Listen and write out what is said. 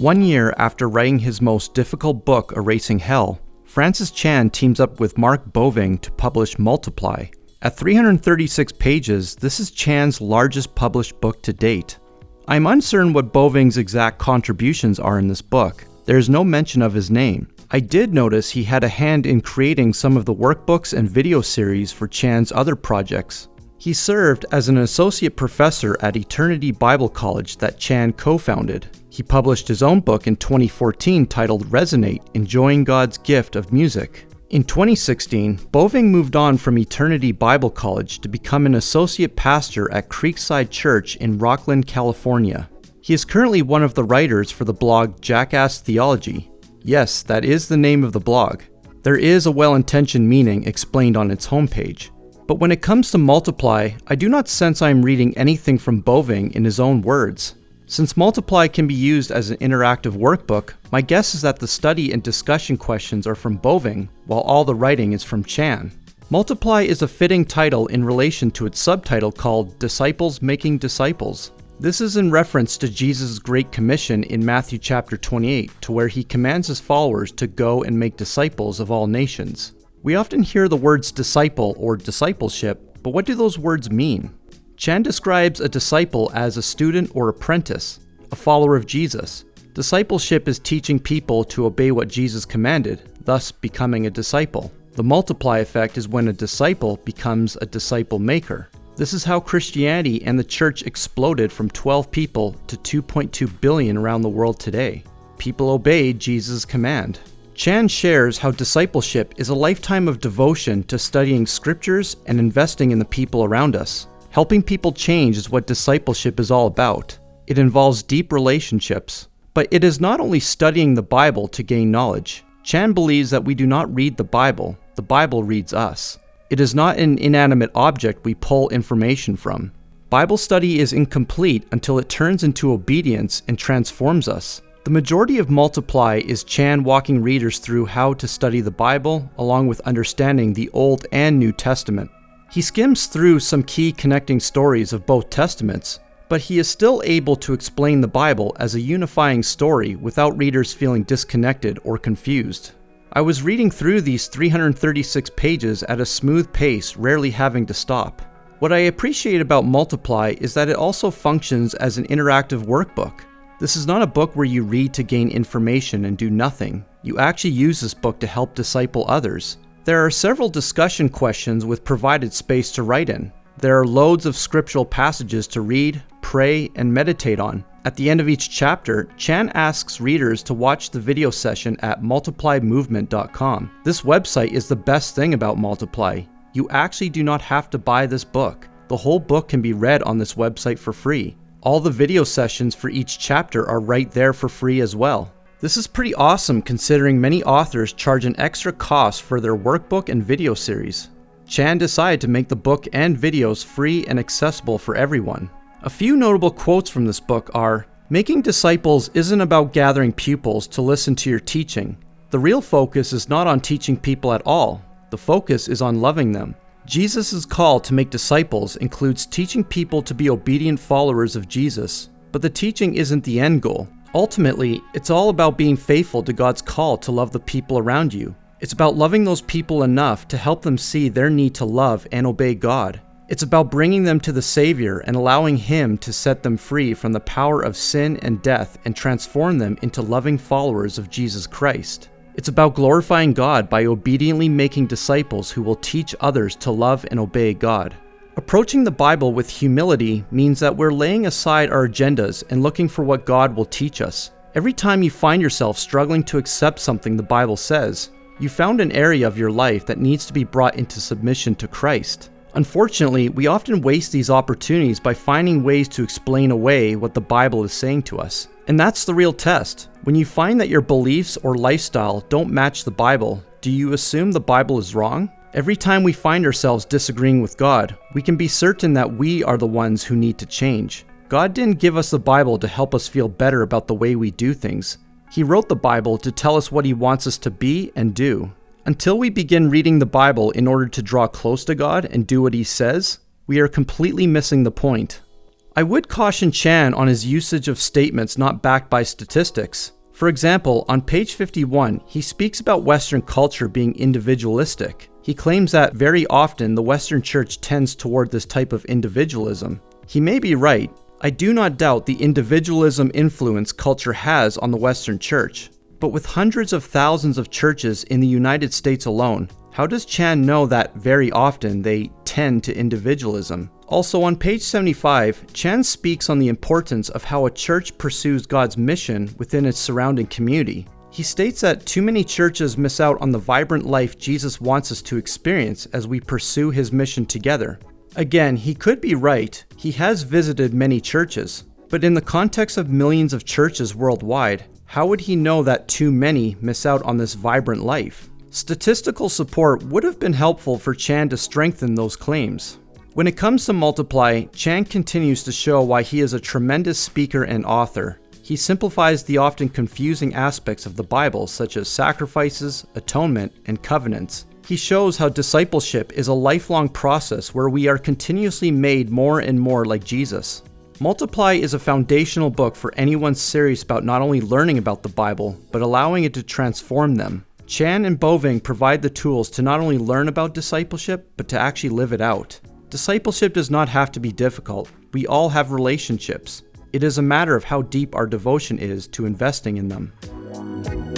1 year after writing his most difficult book, Erasing Hell, Francis Chan teams up with Mark Beuving to publish Multiply. At 336 pages, this is Chan's largest published book to date. I'm uncertain what Beuving's exact contributions are in this book. There is no mention of his name. I did notice he had a hand in creating some of the workbooks and video series for Chan's other projects. He served as an associate professor at Eternity Bible College that Chan co-founded. He published his own book in 2014 titled Resonate: Enjoying God's Gift of Music. In 2016, Beuving moved on from Eternity Bible College to become an associate pastor at Creekside Church in Rockland, California. He is currently one of the writers for the blog Jackass Theology. Yes, that is the name of the blog. There is a well-intentioned meaning explained on its homepage. But when it comes to Multiply, I do not sense I am reading anything from Beuving in his own words. Since Multiply can be used as an interactive workbook, my guess is that the study and discussion questions are from Beuving, while all the writing is from Chan. Multiply is a fitting title in relation to its subtitle called Disciples Making Disciples. This is in reference to Jesus' Great Commission in Matthew chapter 28, to where he commands his followers to go and make disciples of all nations. We often hear the words disciple or discipleship, but what do those words mean? Chan describes a disciple as a student or apprentice, a follower of Jesus. Discipleship is teaching people to obey what Jesus commanded, thus becoming a disciple. The multiply effect is when a disciple becomes a disciple maker. This is how Christianity and the church exploded from 12 people to 2.2 billion around the world today. People obeyed Jesus' command. Chan shares how discipleship is a lifetime of devotion to studying scriptures and investing in the people around us. Helping people change is what discipleship is all about. It involves deep relationships. But it is not only studying the Bible to gain knowledge. Chan believes that we do not read the Bible reads us. It is not an inanimate object we pull information from. Bible study is incomplete until it turns into obedience and transforms us. The majority of Multiply is Chan walking readers through how to study the Bible, along with understanding the Old and New Testament. He skims through some key connecting stories of both testaments, but he is still able to explain the Bible as a unifying story without readers feeling disconnected or confused. I was reading through these 336 pages at a smooth pace, rarely having to stop. What I appreciate about Multiply is that it also functions as an interactive workbook. This is not a book where you read to gain information and do nothing. You actually use this book to help disciple others. There are several discussion questions with provided space to write in. There are loads of scriptural passages to read, pray, and meditate on. At the end of each chapter, Chan asks readers to watch the video session at multiplymovement.com. This website is the best thing about Multiply. You actually do not have to buy this book. The whole book can be read on this website for free. All the video sessions for each chapter are right there for free as well. This is pretty awesome considering many authors charge an extra cost for their workbook and video series. Chan decided to make the book and videos free and accessible for everyone. A few notable quotes from this book are, "Making disciples isn't about gathering pupils to listen to your teaching. The real focus is not on teaching people at all. The focus is on loving them. Jesus' call to make disciples includes teaching people to be obedient followers of Jesus, but the teaching isn't the end goal. Ultimately, it's all about being faithful to God's call to love the people around you. It's about loving those people enough to help them see their need to love and obey God. It's about bringing them to the Savior and allowing Him to set them free from the power of sin and death and transform them into loving followers of Jesus Christ. It's about glorifying God by obediently making disciples who will teach others to love and obey God. Approaching the Bible with humility means that we're laying aside our agendas and looking for what God will teach us. Every time you find yourself struggling to accept something the Bible says, you found an area of your life that needs to be brought into submission to Christ. Unfortunately, we often waste these opportunities by finding ways to explain away what the Bible is saying to us. And that's the real test. When you find that your beliefs or lifestyle don't match the Bible, do you assume the Bible is wrong? Every time we find ourselves disagreeing with God, we can be certain that we are the ones who need to change. God didn't give us the Bible to help us feel better about the way we do things. He wrote the Bible to tell us what He wants us to be and do. Until we begin reading the Bible in order to draw close to God and do what He says, we are completely missing the point. I would caution Chan on his usage of statements not backed by statistics. For example, on page 51, he speaks about Western culture being individualistic. He claims that very often the Western church tends toward this type of individualism. He may be right. I do not doubt the individualism influence culture has on the Western church. But with hundreds of thousands of churches in the United States alone, how does Chan know that very often they tend to individualism? Also on page 75, Chan speaks on the importance of how a church pursues God's mission within its surrounding community. He states that too many churches miss out on the vibrant life Jesus wants us to experience as we pursue his mission together. Again, he could be right. He has visited many churches. But in the context of millions of churches worldwide, how would he know that too many miss out on this vibrant life? Statistical support would have been helpful for Chan to strengthen those claims. When it comes to Multiply, Chan continues to show why he is a tremendous speaker and author. He simplifies the often confusing aspects of the Bible, such as sacrifices, atonement, and covenants. He shows how discipleship is a lifelong process where we are continuously made more and more like Jesus. Multiply is a foundational book for anyone serious about not only learning about the Bible, but allowing it to transform them. Chan and Beuving provide the tools to not only learn about discipleship, but to actually live it out. Discipleship does not have to be difficult. We all have relationships. It is a matter of how deep our devotion is to investing in them.